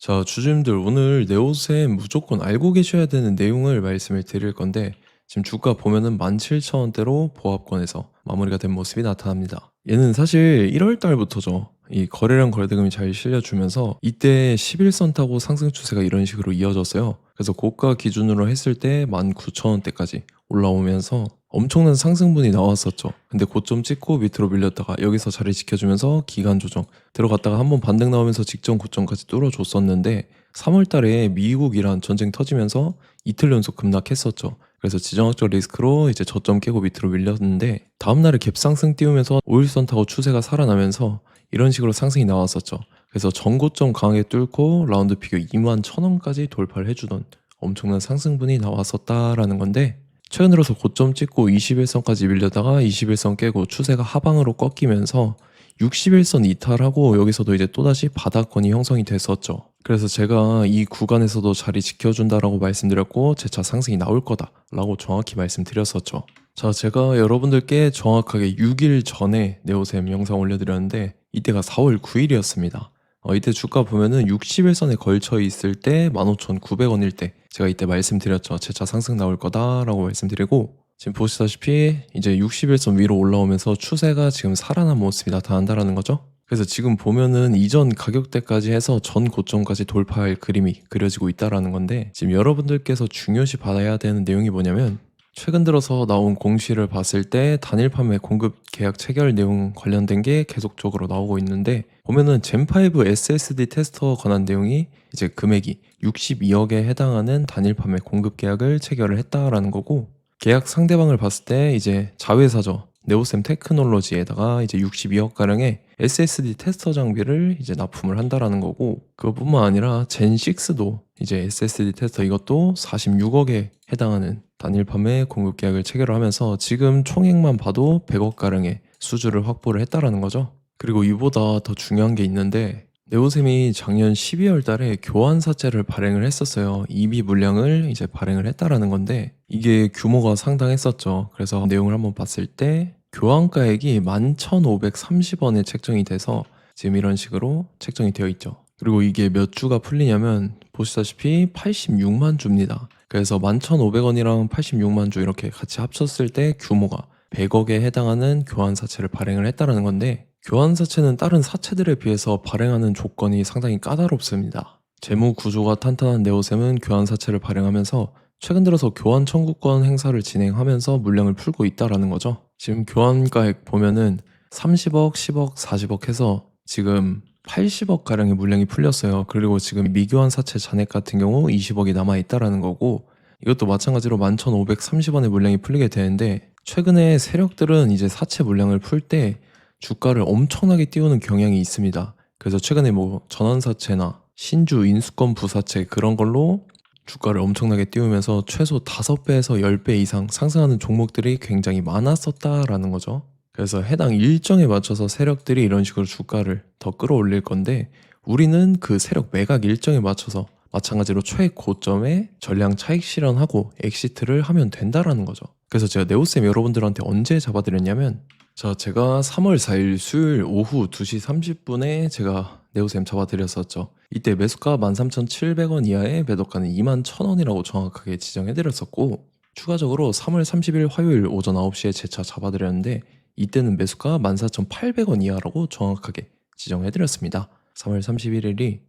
자, 주주님들 오늘 네오셈 무조건 알고 계셔야 되는 내용을 말씀을 드릴 건데 지금 주가 보면은 17,000원대로 보합권에서 마무리가 된 모습이 나타납니다. 얘는 사실 1월 달부터죠. 이 거래량 거래대금이 잘 실려주면서 이때 11선 타고 상승 추세가 이런 식으로 이어졌어요. 그래서 고가 기준으로 했을 때 19,000원대까지 올라오면서 엄청난 상승분이 나왔었죠. 근데 고점 찍고 밑으로 밀렸다가 여기서 자리 지켜주면서 기간 조정 들어갔다가 한번 반등 나오면서 직전 고점까지 뚫어줬었는데 3월 달에 미국 이란 전쟁 터지면서 이틀 연속 급락했었죠. 그래서 지정학적 리스크로 이제 저점 깨고 밑으로 밀렸는데 다음날에 갭상승 띄우면서 5일선 타고 추세가 살아나면서 이런 식으로 상승이 나왔었죠. 그래서 전고점 강하게 뚫고 라운드 피겨 21,000원까지 돌파를 해주던 엄청난 상승분이 나왔었다라는 건데 최근 들어서 고점 찍고 21선까지 밀려다가 21선 깨고 추세가 하방으로 꺾이면서 61선 이탈하고 여기서도 이제 또다시 바닥권이 형성이 됐었죠. 그래서 제가 이 구간에서도 자리 지켜준다라고 말씀드렸고 재차 상승이 나올 거다라고 정확히 말씀드렸었죠. 자, 제가 여러분들께 정확하게 6일 전에 네오셈 영상 올려드렸는데 이때가 4월 9일이었습니다. 이때 주가 보면은 61선에 걸쳐 있을 때 15,900원일 때 제가 이때 말씀드렸죠. 재차 상승 나올 거다라고 말씀드리고 지금 보시다시피 이제 61선 위로 올라오면서 추세가 지금 살아난 모습이 나타난다라는 거죠. 그래서 지금 보면은 이전 가격대까지 해서 전 고점까지 돌파할 그림이 그려지고 있다라는 건데 지금 여러분들께서 중요시 받아야 되는 내용이 뭐냐면 최근 들어서 나온 공시를 봤을 때 단일 판매 공급 계약 체결 내용 관련된 게 계속적으로 나오고 있는데 보면은 젠5 SSD 테스터 관한 내용이 이제 금액이 62억에 해당하는 단일 판매 공급 계약을 체결을 했다라는 거고 계약 상대방을 봤을 때 이제 자회사죠. 네오셈 테크놀로지에다가 이제 62억 가량의 SSD 테스터 장비를 이제 납품을 한다라는 거고 그것뿐만 아니라 젠6도 이제 SSD 테스터 이것도 46억에 해당하는 단일 판매 공급 계약을 체결을 하면서 지금 총액만 봐도 100억 가량의 수주를 확보를 했다라는 거죠. 그리고 이보다 더 중요한 게 있는데 네오셈이 작년 12월 달에 교환사채를 발행을 했었어요. 이미 물량을 이제 발행을 했다라는 건데 이게 규모가 상당했었죠. 그래서 내용을 한번 봤을 때 교환가액이 11,530원에 책정이 돼서 지금 이런 식으로 책정이 되어 있죠. 그리고 이게 몇 주가 풀리냐면 보시다시피 86만 주입니다. 그래서 11,500원이랑 86만 주 이렇게 같이 합쳤을 때 규모가 100억에 해당하는 교환사채를 발행을 했다라는 건데 교환사채는 다른 사채들에 비해서 발행하는 조건이 상당히 까다롭습니다. 재무 구조가 탄탄한 네오셈은 교환사채를 발행하면서 최근 들어서 교환 청구권 행사를 진행하면서 물량을 풀고 있다라는 거죠. 지금 교환가액 보면은 30억, 10억, 40억 해서 지금 80억 가량의 물량이 풀렸어요. 그리고 지금 미교환 사채 잔액 같은 경우 20억이 남아 있다라는 거고 이것도 마찬가지로 11,530원의 물량이 풀리게 되는데 최근에 세력들은 이제 사채 물량을 풀 때 주가를 엄청나게 띄우는 경향이 있습니다. 그래서 최근에 뭐 전환사채나 신주 인수권 부사채 그런 걸로 주가를 엄청나게 띄우면서 최소 5배에서 10배 이상 상승하는 종목들이 굉장히 많았었다라는 거죠. 그래서 해당 일정에 맞춰서 세력들이 이런 식으로 주가를 더 끌어올릴 건데 우리는 그 세력 매각 일정에 맞춰서 마찬가지로 최고점에 전량 차익 실현하고 엑시트를 하면 된다라는 거죠. 그래서 제가 네오셈 여러분들한테 언제 잡아드렸냐면 자, 제가 3월 4일 수요일 오후 2시 30분에 제가 네오셈 잡아드렸었죠. 이때 매수가 13,700원 이하에 매도가는 21,000원이라고 정확하게 지정해드렸었고 추가적으로 3월 30일 화요일 오전 9시에 재차 잡아드렸는데 이때는 매수가 14,800원 이하라고 정확하게 지정해드렸습니다. 3월 31일이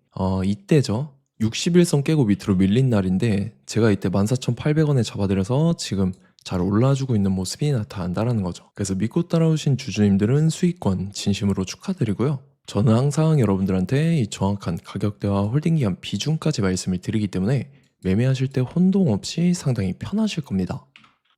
이때죠. 61선 깨고 밑으로 밀린 날인데 제가 이때 14,800원에 잡아드려서 지금 잘 올라주고 있는 모습이 나타난다는 거죠. 그래서 믿고 따라오신 주주님들은 수익권 진심으로 축하드리고요. 저는 항상 여러분들한테 이 정확한 가격대와 홀딩기간 비중까지 말씀을 드리기 때문에 매매하실 때 혼동 없이 상당히 편하실 겁니다.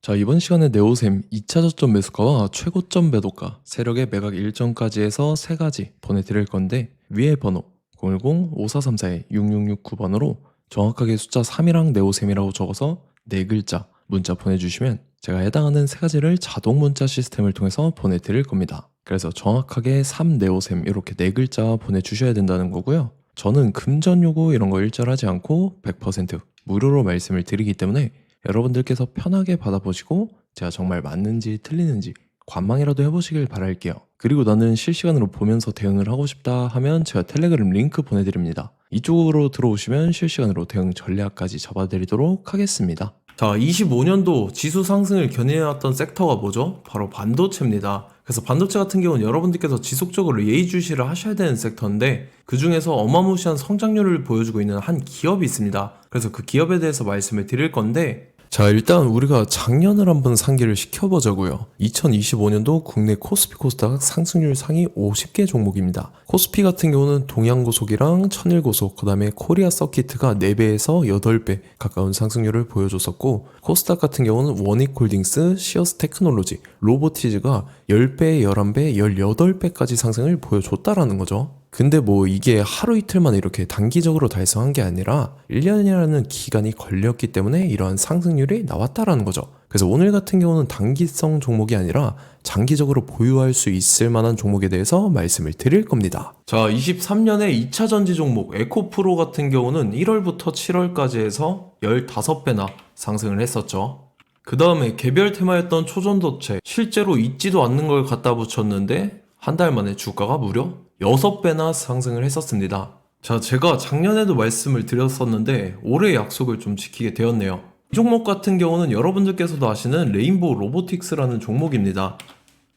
자, 이번 시간에 네오셈 2차 저점 매수가와 최고점 매도가, 세력의 매각 일정까지 해서 3가지 보내드릴 건데 위에 번호 010-5434-6669번으로 정확하게 숫자 3이랑 네오셈이라고 적어서 4글자 문자 보내주시면 제가 해당하는 3가지를 자동 문자 시스템을 통해서 보내드릴 겁니다. 그래서 정확하게 3네오셈 이렇게 4글자 보내주셔야 된다는 거고요. 저는 금전 요구 이런 거 일절하지 않고 100% 무료로 말씀을 드리기 때문에 여러분들께서 편하게 받아보시고 제가 정말 맞는지 틀리는지 관망이라도 해보시길 바랄게요. 그리고 나는 실시간으로 보면서 대응을 하고 싶다 하면 제가 텔레그램 링크 보내드립니다. 이쪽으로 들어오시면 실시간으로 대응 전략까지 잡아드리도록 하겠습니다. 자, 25년도 지수 상승을 견인해왔던 섹터가 뭐죠? 바로 반도체입니다. 그래서 반도체 같은 경우는 여러분들께서 지속적으로 예의주시를 하셔야 되는 섹터인데, 그 중에서 어마무시한 성장률을 보여주고 있는 한 기업이 있습니다. 그래서 그 기업에 대해서 말씀을 드릴 건데, 자, 일단 우리가 작년을 한번 상기를 시켜보자고요. 2025년도 국내 코스피 코스닥 상승률 상위 50개 종목입니다. 코스피 같은 경우는 동양고속이랑 천일고속, 그 다음에 코리아 서키트가 4배에서 8배 가까운 상승률을 보여줬었고, 코스닥 같은 경우는 원익홀딩스, 시어스 테크놀로지, 로보티즈가 10배, 11배, 18배까지 상승을 보여줬다라는 거죠. 근데 뭐 이게 하루 이틀 만에 이렇게 단기적으로 달성한 게 아니라 1년이라는 기간이 걸렸기 때문에 이러한 상승률이 나왔다라는 거죠. 그래서 오늘 같은 경우는 단기성 종목이 아니라 장기적으로 보유할 수 있을 만한 종목에 대해서 말씀을 드릴 겁니다. 자, 23년에 2차 전지 종목 에코프로 같은 경우는 1월부터 7월까지 해서 15배나 상승을 했었죠. 그 다음에 개별 테마였던 초전도체, 실제로 있지도 않는 걸 갖다 붙였는데 한 달 만에 주가가 무려 6배나 상승을 했었습니다. 자, 제가 작년에도 말씀을 드렸었는데 올해 약속을 좀 지키게 되었네요. 이 종목 같은 경우는 여러분들께서도 아시는 레인보우 로보틱스라는 종목입니다.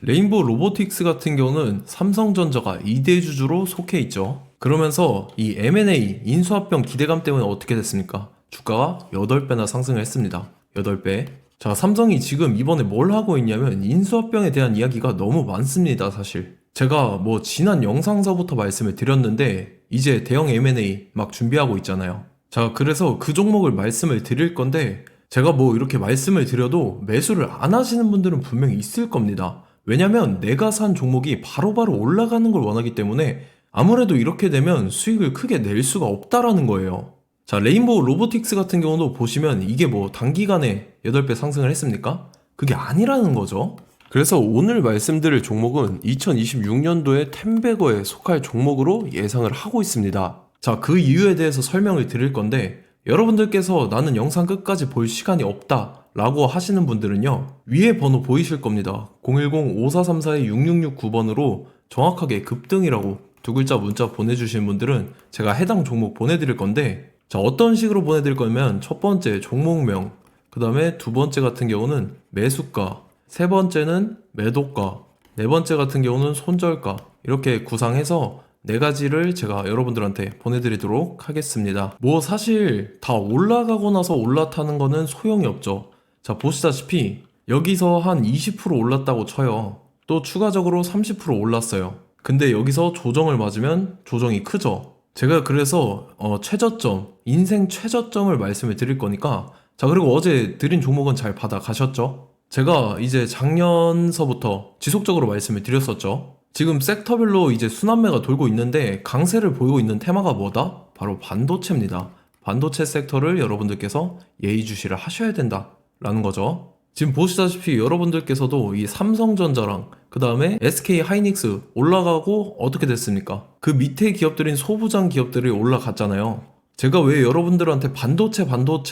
레인보우 로보틱스 같은 경우는 삼성전자가 2대 주주로 속해 있죠. 그러면서 이 M&A 인수합병 기대감 때문에 어떻게 됐습니까? 주가가 8배나 상승을 했습니다. 8배. 자, 삼성이 지금 이번에 뭘 하고 있냐면 인수합병에 대한 이야기가 너무 많습니다, 사실. 제가 뭐 지난 영상서부터 말씀을 드렸는데 이제 대형 M&A 막 준비하고 있잖아요. 자, 그래서 그 종목을 말씀을 드릴 건데, 제가 뭐 이렇게 말씀을 드려도 매수를 안 하시는 분들은 분명히 있을 겁니다. 왜냐면 내가 산 종목이 바로바로 올라가는 걸 원하기 때문에 아무래도 이렇게 되면 수익을 크게 낼 수가 없다라는 거예요. 자, 레인보우 로보틱스 같은 경우도 보시면 이게 뭐 단기간에 8배 상승을 했습니까? 그게 아니라는 거죠. 그래서 오늘 말씀드릴 종목은 2026년도에 템베거에 속할 종목으로 예상을 하고 있습니다. 자, 그 이유에 대해서 설명을 드릴 건데, 여러분들께서 나는 영상 끝까지 볼 시간이 없다 라고 하시는 분들은요, 위에 번호 보이실 겁니다. 010-5434-6669번으로 정확하게 급등이라고 2글자 문자 보내주신 분들은 제가 해당 종목 보내드릴 건데, 자, 어떤 식으로 보내드릴 거냐면 첫 번째 종목명, 그 다음에 두 번째 같은 경우는 매수가, 세 번째는 매도가, 네 번째 같은 경우는 손절가, 이렇게 구상해서 4가지를 제가 여러분들한테 보내드리도록 하겠습니다. 뭐 사실 다 올라가고 나서 올라타는 거는 소용이 없죠. 자, 보시다시피 여기서 한 20% 올랐다고 쳐요. 또 추가적으로 30% 올랐어요. 근데 여기서 조정을 맞으면 조정이 크죠. 제가 그래서 최저점, 인생 최저점을 말씀을 드릴 거니까, 자, 그리고 어제 드린 종목은 잘 받아가셨죠? 제가 이제 작년서부터 지속적으로 말씀을 드렸었죠. 지금 섹터별로 이제 순환매가 돌고 있는데 강세를 보이고 있는 테마가 뭐다? 바로 반도체입니다. 반도체 섹터를 여러분들께서 예의주시를 하셔야 된다라는 거죠. 지금 보시다시피 여러분들께서도 이 삼성전자랑 그 다음에 SK 하이닉스 올라가고 어떻게 됐습니까? 그 밑에 기업들인 소부장 기업들이 올라갔잖아요. 제가 왜 여러분들한테 반도체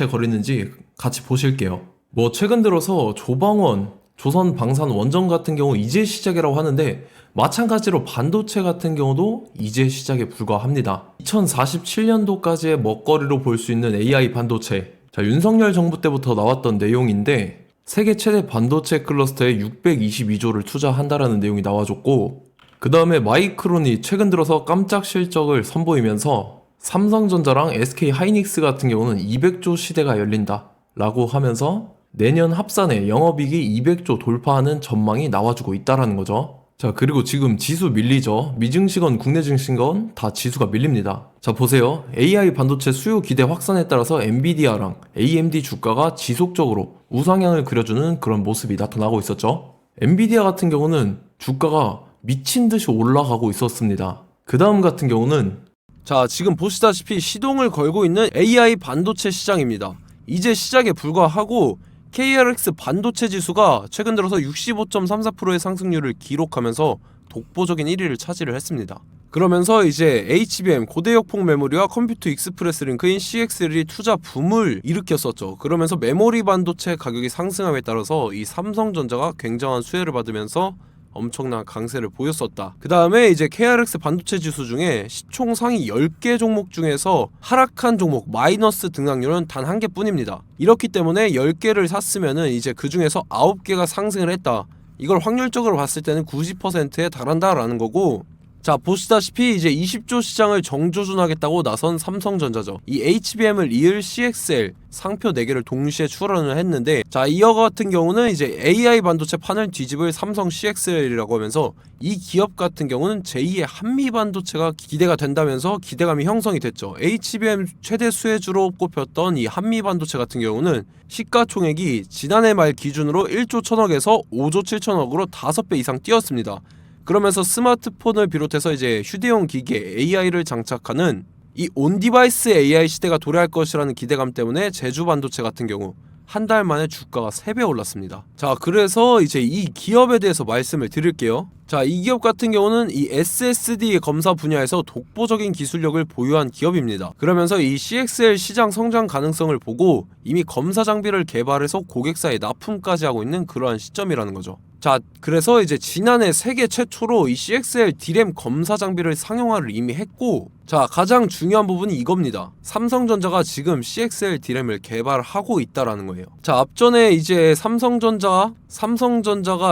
거리는지 같이 보실게요. 뭐 최근 들어서 조방원, 조선방산원전 같은 경우 이제 시작이라고 하는데, 마찬가지로 반도체 같은 경우도 이제 시작에 불과합니다. 2047년도까지의 먹거리로 볼 수 있는 AI 반도체. 자, 윤석열 정부 때부터 나왔던 내용인데 세계 최대 반도체 클러스터에 622조를 투자한다라는 내용이 나와줬고, 그 다음에 마이크론이 최근 들어서 깜짝 실적을 선보이면서 삼성전자랑 SK 하이닉스 같은 경우는 200조 시대가 열린다 라고 하면서 내년 합산에 영업이익이 200조 돌파하는 전망이 나와주고 있다라는 거죠. 자, 그리고 지금 지수 밀리죠. 미증시건 국내 증시건 다 지수가 밀립니다. 자, 보세요. AI 반도체 수요 기대 확산에 따라서 엔비디아랑 AMD 주가가 지속적으로 우상향을 그려주는 그런 모습이 나타나고 있었죠. 엔비디아 같은 경우는 주가가 미친 듯이 올라가고 있었습니다. 그 다음 같은 경우는, 자, 지금 보시다시피 시동을 걸고 있는 AI 반도체 시장입니다. 이제 시작에 불과하고 KRX 반도체 지수가 최근 들어서 65.34%의 상승률을 기록하면서 독보적인 1위를 차지를 했습니다. 그러면서 이제 HBM 고대역폭 메모리와 컴퓨터 익스프레스 링크인 CXL이 투자 붐을 일으켰었죠. 그러면서 메모리 반도체 가격이 상승함에 따라서 이 삼성전자가 굉장한 수혜를 받으면서 엄청난 강세를 보였었다. 그 다음에 이제 KRX 반도체 지수 중에 시총 상위 10개 종목 중에서 하락한 종목 마이너스 등락률은 단 1개뿐입니다. 이렇기 때문에 10개를 샀으면은 이제 그 중에서 9개가 상승을 했다. 이걸 확률적으로 봤을 때는 90%에 달한다라는 거고, 자 보시다시피 이제 20조 시장을 정조준하겠다고 나선 삼성전자죠. 이 HBM을 이을 CXL 상표 4개를 동시에 출원을 했는데, 자 이어 같은 경우는 이제 AI 반도체 판을 뒤집을 삼성 CXL이라고 하면서 이 기업 같은 경우는 제2의 한미 반도체가 기대가 된다면서 기대감이 형성이 됐죠. HBM 최대 수혜주로 꼽혔던 이 한미 반도체 같은 경우는 시가총액이 지난해 말 기준으로 1조 1000억에서 5조 7천억으로 5배 이상 뛰었습니다. 그러면서 스마트폰을 비롯해서 이제 휴대용 기기에 AI를 장착하는 이 온디바이스 AI 시대가 도래할 것이라는 기대감 때문에 제주 반도체 같은 경우 한 달 만에 주가가 3배 올랐습니다. 자 그래서 이제 이 기업에 대해서 말씀을 드릴게요. 자 이 기업 같은 경우는 이 SSD 검사 분야에서 독보적인 기술력을 보유한 기업입니다. 그러면서 이 CXL 시장 성장 가능성을 보고 이미 검사 장비를 개발해서 고객사에 납품까지 하고 있는 그러한 시점이라는 거죠. 자 그래서 이제 지난해 세계 최초로 이 CXL D램 검사 장비를 상용화를 이미 했고, 자 가장 중요한 부분이 이겁니다. 삼성전자가 지금 CXL D램을 개발하고 있다라는 거예요. 자 앞전에 이제 삼성전자가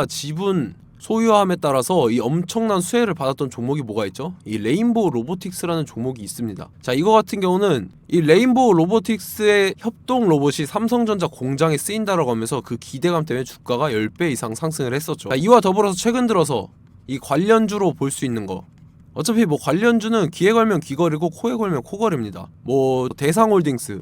지분 소유함에 따라서 이 엄청난 수혜를 받았던 종목이 뭐가 있죠? 이 레인보우 로보틱스라는 종목이 있습니다. 자 이거 같은 경우는 이 레인보우 로보틱스의 협동 로봇이 삼성전자 공장에 쓰인다라고 하면서 그 기대감 때문에 주가가 10배 이상 상승을 했었죠. 자, 이와 더불어서 최근 들어서 이 관련주로 볼 수 있는 거, 어차피 뭐 관련주는 귀에 걸면 귀걸이고 코에 걸면 코걸이입니다. 뭐 대상홀딩스,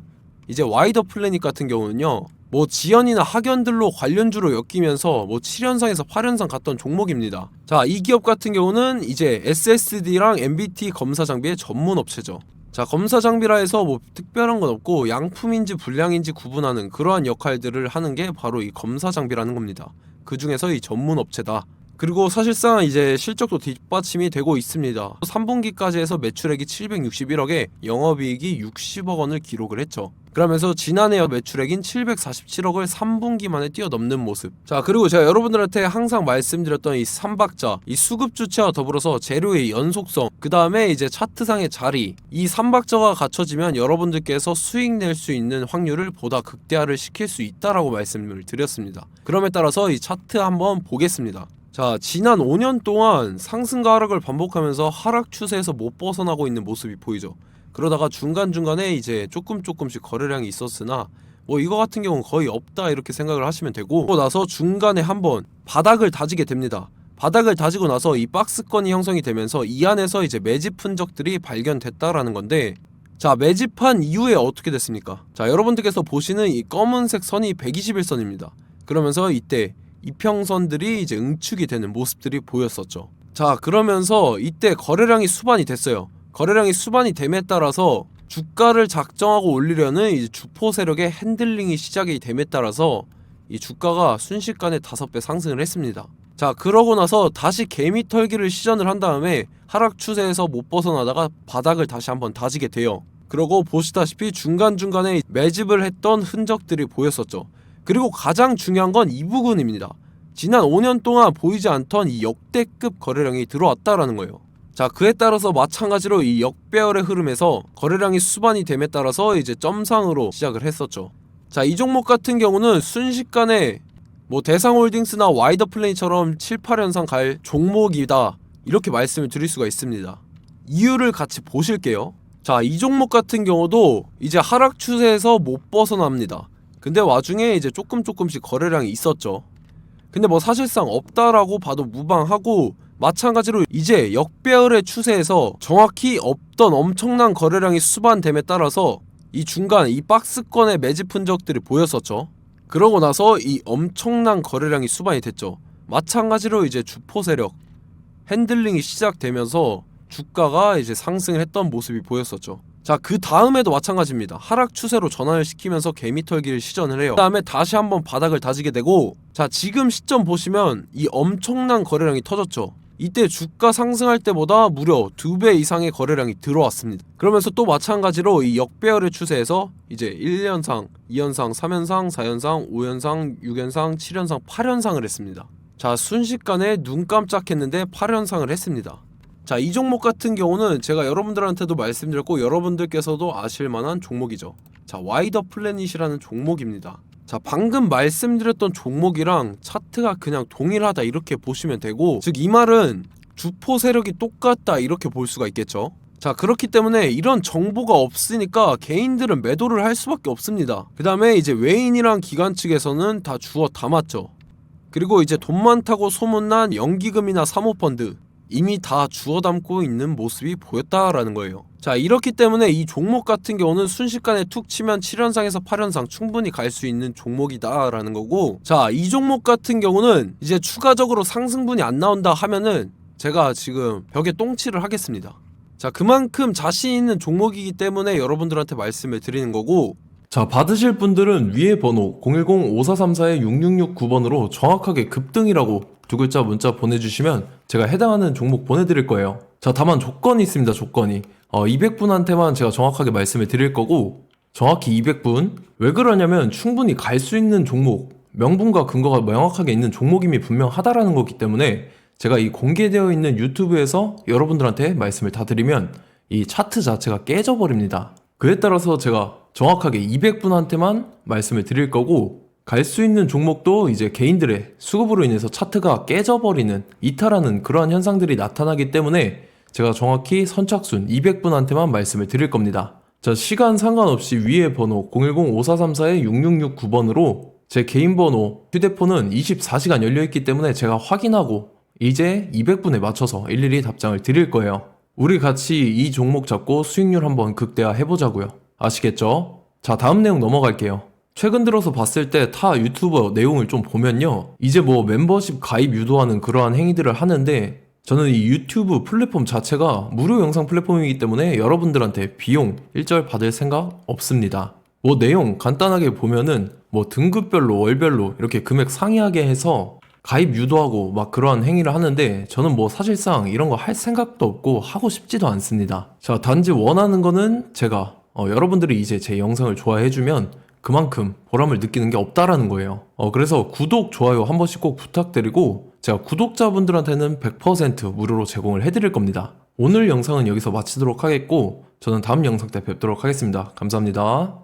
이제 와이더 플래닛 같은 경우는요, 뭐 지연이나 학연들로 관련주로 엮이면서 뭐 7연상에서 8연상 갔던 종목입니다. 자, 이 기업 같은 경우는 이제 SSD랑 MBT 검사 장비의 전문 업체죠. 자, 검사 장비라 해서 뭐 특별한 건 없고 양품인지 불량인지 구분하는 그러한 역할들을 하는 게 바로 이 검사 장비라는 겁니다. 그 중에서 이 전문 업체다. 그리고 사실상 이제 실적도 뒷받침이 되고 있습니다. 3분기까지 해서 매출액이 761억에 영업이익이 60억 원을 기록을 했죠. 그러면서 지난해 매출액인 747억을 3분기 만에 뛰어넘는 모습. 자 그리고 제가 여러분들한테 항상 말씀드렸던 이 3박자, 이 수급 주체와 더불어서 재료의 연속성, 그 다음에 이제 차트상의 자리, 이 3박자가 갖춰지면 여러분들께서 수익 낼 수 있는 확률을 보다 극대화를 시킬 수 있다라고 말씀을 드렸습니다. 그럼에 따라서 이 차트 한번 보겠습니다. 자 지난 5년 동안 상승과 하락을 반복하면서 하락 추세에서 못 벗어나고 있는 모습이 보이죠. 그러다가 중간중간에 이제 조금씩 거래량이 있었으나 뭐 이거 같은 경우는 거의 없다 이렇게 생각을 하시면 되고, 그러고 나서 중간에 한번 바닥을 다지게 됩니다. 바닥을 다지고 나서 이 박스권이 형성이 되면서 이 안에서 이제 매집 흔적들이 발견됐다라는 건데, 자 매집한 이후에 어떻게 됐습니까? 자 여러분들께서 보시는 이 검은색 선이 121선입니다. 그러면서 이때 이평선들이 이제 응축이 되는 모습들이 보였었죠. 자 그러면서 이때 거래량이 수반이 됐어요. 거래량이 수반이 됨에 따라서 주가를 작정하고 올리려는 이제 주포 세력의 핸들링이 시작이 됨에 따라서 이 주가가 순식간에 5배 상승을 했습니다. 자 그러고 나서 다시 개미 털기를 시전을 한 다음에 하락 추세에서 못 벗어나다가 바닥을 다시 한번 다지게 돼요. 그러고 보시다시피 중간중간에 매집을 했던 흔적들이 보였었죠. 그리고 가장 중요한 건 이 부분입니다. 지난 5년 동안 보이지 않던 이 역대급 거래량이 들어왔다라는 거예요. 자 그에 따라서 마찬가지로 이 역배열의 흐름에서 거래량이 수반이 됨에 따라서 이제 점상으로 시작을 했었죠. 자 이 종목 같은 경우는 순식간에 뭐 대상홀딩스나 와이더 플레이처럼 7, 8연상 갈 종목이다 이렇게 말씀을 드릴 수가 있습니다. 이유를 같이 보실게요. 자 이 종목 같은 경우도 이제 하락 추세에서 못 벗어납니다. 근데 와중에 이제 조금씩 거래량이 있었죠. 근데 뭐 사실상 없다라고 봐도 무방하고, 마찬가지로 이제 역배열의 추세에서 정확히 없던 엄청난 거래량이 수반됨에 따라서 이 중간 이 박스권의 매집 흔적들이 보였었죠. 그러고 나서 이 엄청난 거래량이 수반이 됐죠. 마찬가지로 이제 주포 세력 핸들링이 시작되면서 주가가 이제 상승을 했던 모습이 보였었죠. 자 그 다음에도 마찬가지입니다. 하락 추세로 전환을 시키면서 개미 털기를 시전을 해요. 그 다음에 다시 한번 바닥을 다지게 되고, 자 지금 시점 보시면 이 엄청난 거래량이 터졌죠. 이때 주가 상승할 때보다 무려 2배 이상의 거래량이 들어왔습니다. 그러면서 또 마찬가지로 이 역배열의 추세에서 이제 1연상, 2연상, 3연상, 4연상, 5연상, 6연상, 7연상, 8연상을 했습니다. 자, 순식간에 눈 깜짝했는데 8연상을 했습니다. 자, 이 종목 같은 경우는 제가 여러분들한테도 말씀드렸고 여러분들께서도 아실만한 종목이죠. 자, 와이더 플래닛이라는 종목입니다. 자, 방금 말씀드렸던 종목이랑 차트가 그냥 동일하다 이렇게 보시면 되고, 즉 이 말은 주포 세력이 똑같다 이렇게 볼 수가 있겠죠. 자, 그렇기 때문에 이런 정보가 없으니까 개인들은 매도를 할 수밖에 없습니다. 그 다음에 이제 외인이랑 기관 측에서는 다 주워 담았죠. 그리고 이제 돈 많다고 소문난 연기금이나 사모펀드 이미 다 주워 담고 있는 모습이 보였다라는 거예요. 자, 이렇기 때문에 이 종목 같은 경우는 순식간에 툭 치면 7연상에서 8연상 충분히 갈 수 있는 종목이다라는 거고, 자, 이 종목 같은 경우는 이제 추가적으로 상승분이 안 나온다 하면은 제가 지금 벽에 똥칠을 하겠습니다. 자, 그만큼 자신 있는 종목이기 때문에 여러분들한테 말씀을 드리는 거고, 자, 받으실 분들은 위에 번호 010-5434-6669번으로 정확하게 급등이라고 두 글자 문자 보내주시면 제가 해당하는 종목 보내드릴 거예요. 자, 다만 조건이 있습니다. 조건이 200분한테만 제가 정확하게 말씀을 드릴 거고, 정확히 200분. 왜 그러냐면 충분히 갈 수 있는 종목, 명분과 근거가 명확하게 있는 종목임이 분명하다라는 거기 때문에 제가 이 공개되어 있는 유튜브에서 여러분들한테 말씀을 다 드리면 이 차트 자체가 깨져버립니다. 그에 따라서 제가 정확하게 200분한테만 말씀을 드릴 거고, 갈 수 있는 종목도 이제 개인들의 수급으로 인해서 차트가 깨져버리는, 이탈하는 그러한 현상들이 나타나기 때문에 제가 정확히 선착순 200분한테만 말씀을 드릴 겁니다. 자, 시간 상관없이 위에 번호 010-5434-6669번으로 제 개인 번호, 휴대폰은 24시간 열려있기 때문에 제가 확인하고 이제 200분에 맞춰서 일일이 답장을 드릴 거예요. 우리 같이 이 종목 잡고 수익률 한번 극대화 해보자고요. 아시겠죠? 자, 다음 내용 넘어갈게요. 최근 들어서 봤을 때 타 유튜버 내용을 좀 보면요, 이제 뭐 멤버십 가입 유도하는 그러한 행위들을 하는데, 저는 이 유튜브 플랫폼 자체가 무료 영상 플랫폼이기 때문에 여러분들한테 비용 일절 받을 생각 없습니다. 뭐 내용 간단하게 보면은 뭐 등급별로 월별로 이렇게 금액 상이하게 해서 가입 유도하고 막 그러한 행위를 하는데, 저는 뭐 사실상 이런 거 할 생각도 없고 하고 싶지도 않습니다. 자, 단지 원하는 거는 제가 여러분들이 이제 제 영상을 좋아해주면 그만큼 보람을 느끼는 게 없다라는 거예요. 그래서 구독, 좋아요 한 번씩 꼭 부탁드리고, 제가 구독자분들한테는 100% 무료로 제공을 해드릴 겁니다. 오늘 영상은 여기서 마치도록 하겠고, 저는 다음 영상 때 뵙도록 하겠습니다. 감사합니다.